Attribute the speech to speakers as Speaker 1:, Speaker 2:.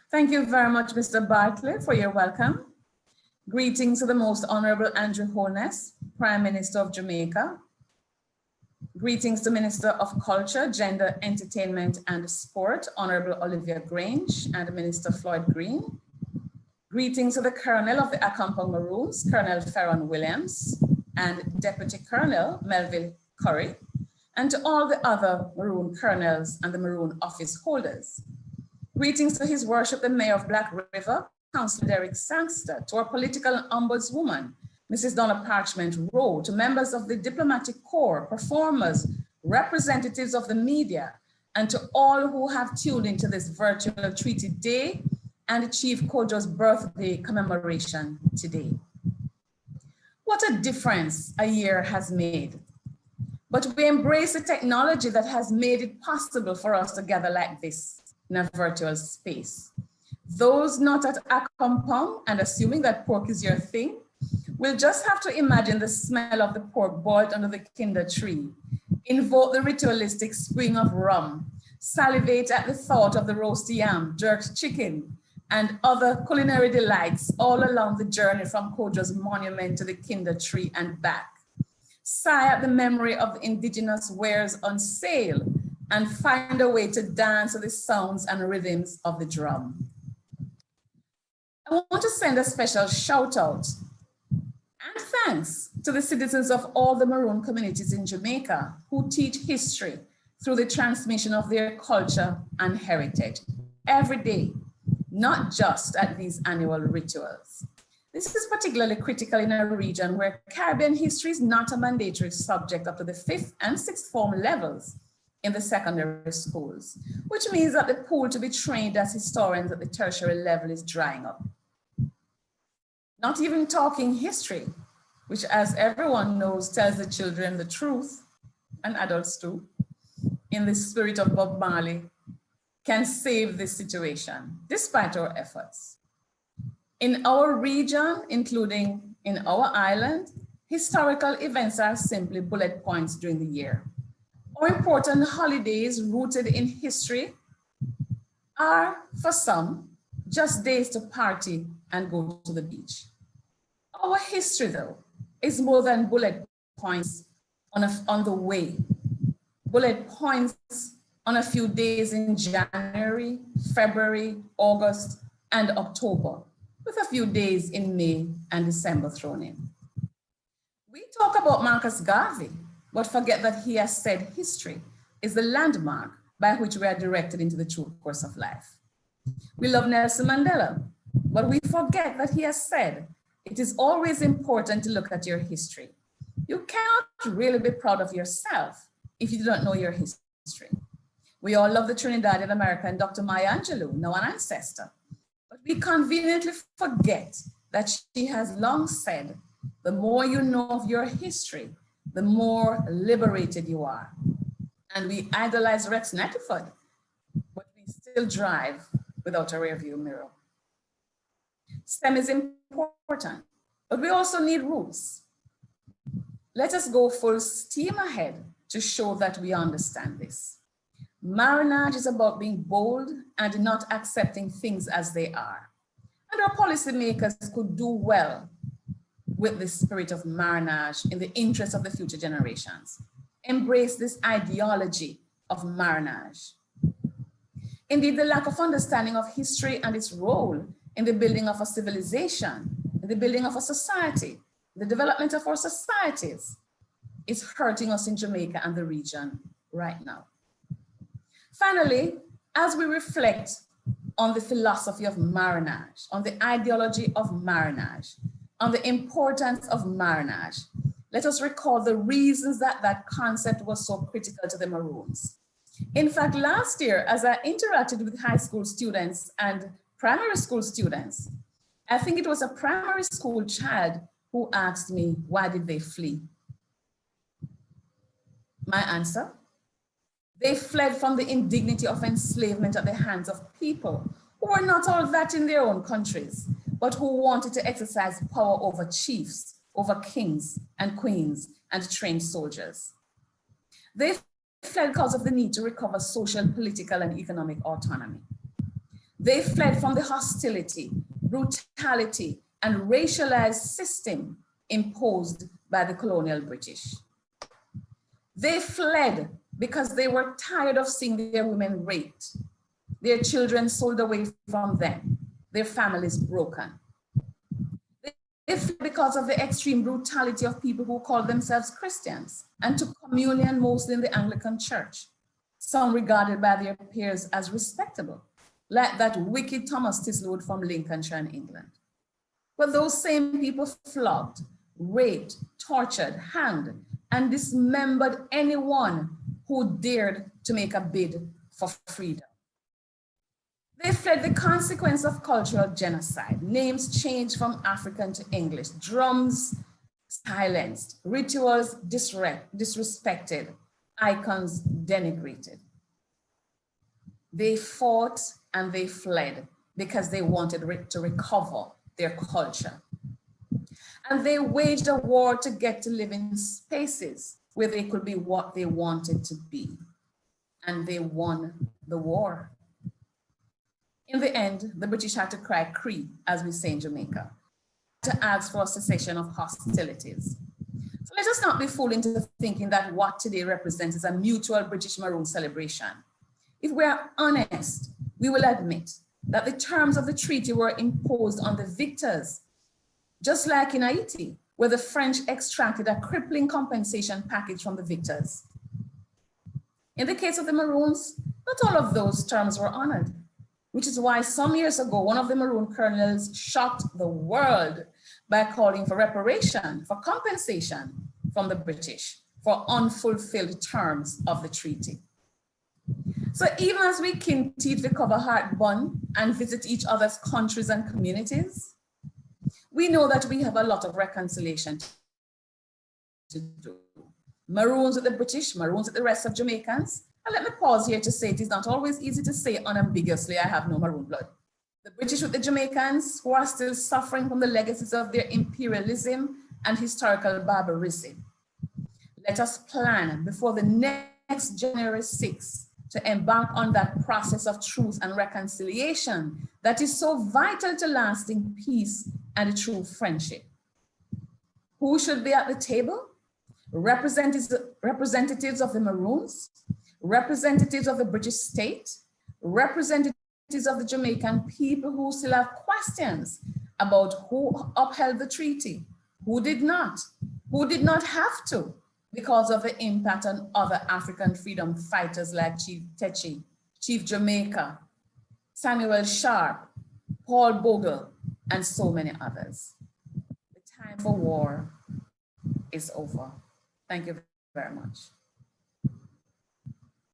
Speaker 1: Thank you very much, Mr. Bartlett, for your welcome. Greetings to the Most Honorable Andrew Holness, Prime Minister of Jamaica. Greetings to Minister of Culture, Gender, Entertainment and Sport, Honorable Olivia Grange, and Minister Floyd Green. Greetings to the Colonel of the Accompong Maroons, Colonel Ferron Williams, and Deputy Colonel Melville Curry, and to all the other Maroon Colonels and the Maroon office holders. Greetings to His Worship, the Mayor of Black River, Councillor Derek Sangster, to our political ombudswoman, Mrs. Donna Parchment Rowe, to members of the diplomatic corps, performers, representatives of the media, and to all who have tuned into this virtual Treaty Day and Chief Kojo's birthday commemoration today. What a difference a year has made. But we embrace the technology that has made it possible for us to gather like this in a virtual space. Those not at Accompong and assuming that pork is your thing, will just have to imagine the smell of the pork boiled under the kinder tree, invoke the ritualistic spring of rum, salivate at the thought of the roast yam, jerked chicken, and other culinary delights all along the journey from Kojo's monument to the kinder tree and back. Sigh at the memory of the indigenous wares on sale and find a way to dance to the sounds and rhythms of the drum. I want to send a special shout out and thanks to the citizens of all the Maroon communities in Jamaica who teach history through the transmission of their culture and heritage every day, not just at these annual rituals. This is particularly critical in a region where Caribbean history is not a mandatory subject up to the 5th and 6th form levels in the secondary schools, which means that the pool to be trained as historians at the tertiary level is drying up. Not even talking history, which, as everyone knows, tells the children the truth, and adults too, in the spirit of Bob Marley, can save this situation, despite our efforts. In our region, including in our island, historical events are simply bullet points during the year. Our important holidays rooted in history are, for some, just days to party and go to the beach. Our history, though, is more than bullet points on the way. Bullet points on a few days in January, February, August, and October, with a few days in May and December thrown in. We talk about Marcus Garvey, but forget that he has said history is the landmark by which we are directed into the true course of life. We love Nelson Mandela, but we forget that he has said it is always important to look at your history. You cannot really be proud of yourself if you do not know your history. We all love the Trinidadian American Dr. Maya Angelou, now an ancestor, but we conveniently forget that she has long said, the more you know of your history, the more liberated you are. And we idolize Rex Nettiford, but we still drive without a rearview mirror. STEM is important, but we also need roots. Let us go full steam ahead to show that we understand this. Marinage is about being bold and not accepting things as they are. And our policymakers could do well with the spirit of marinage in the interest of the future generations. Embrace this ideology of marinage. Indeed, the lack of understanding of history and its role in the building of a civilization, in the building of a society, the development of our societies is hurting us in Jamaica and the region right now. Finally, as we reflect on the philosophy of marinage, on the ideology of marinage, on the importance of marinage, let us recall the reasons that that concept was so critical to the Maroons. In fact, last year, as I interacted with high school students and primary school students, I think it was a primary school child who asked me, why did they flee? My answer, they fled from the indignity of enslavement at the hands of people who were not all that in their own countries, but who wanted to exercise power over chiefs, over kings and queens and trained soldiers. They fled because of the need to recover social, political, and economic autonomy. They fled from the hostility, brutality, and racialized system imposed by the colonial British. They fled because they were tired of seeing their women raped, their children sold away from them, their families broken. They fled because of the extreme brutality of people who called themselves Christians and took communion mostly in the Anglican Church, some regarded by their peers as respectable, like that wicked Thomas Tisselwood from Lincolnshire in England. But those same people flogged, raped, tortured, hanged, and dismembered anyone who dared to make a bid for freedom. They fled the consequence of cultural genocide, names changed from African to English, drums silenced, rituals disrespected, icons denigrated. They fought and they fled because they wanted to recover their culture. And they waged a war to get to live in spaces where they could be what they wanted to be. And they won the war. In the end, the British had to cry Cree, as we say in Jamaica, to ask for a cessation of hostilities. So let us not be fooled into thinking that what today represents is a mutual British Maroon celebration. If we are honest, we will admit that the terms of the treaty were imposed on the victors, just like in Haiti, where the French extracted a crippling compensation package from the victors. In the case of the Maroons, not all of those terms were honored, which is why some years ago, one of the Maroon colonels shocked the world by calling for reparation, for compensation from the British for unfulfilled terms of the treaty. So even as we kin teeth the cover heart bun and visit each other's countries and communities, we know that we have a lot of reconciliation to do. Maroons with the British, Maroons with the rest of Jamaicans. And let me pause here to say it is not always easy to say unambiguously, I have no Maroon blood. The British with the Jamaicans who are still suffering from the legacies of their imperialism and historical barbarism. Let us plan before the next January 6th to embark on that process of truth and reconciliation that is so vital to lasting peace and a true friendship. Who should be at the table? Representatives of the Maroons, representatives of the British state, representatives of the Jamaican people who still have questions about who upheld the treaty, who did not have to, because of the impact on other African freedom fighters like Chief Techi, Chief Jamaica, Samuel Sharp, Paul Bogle, and so many others. The time for war is over. Thank you very much.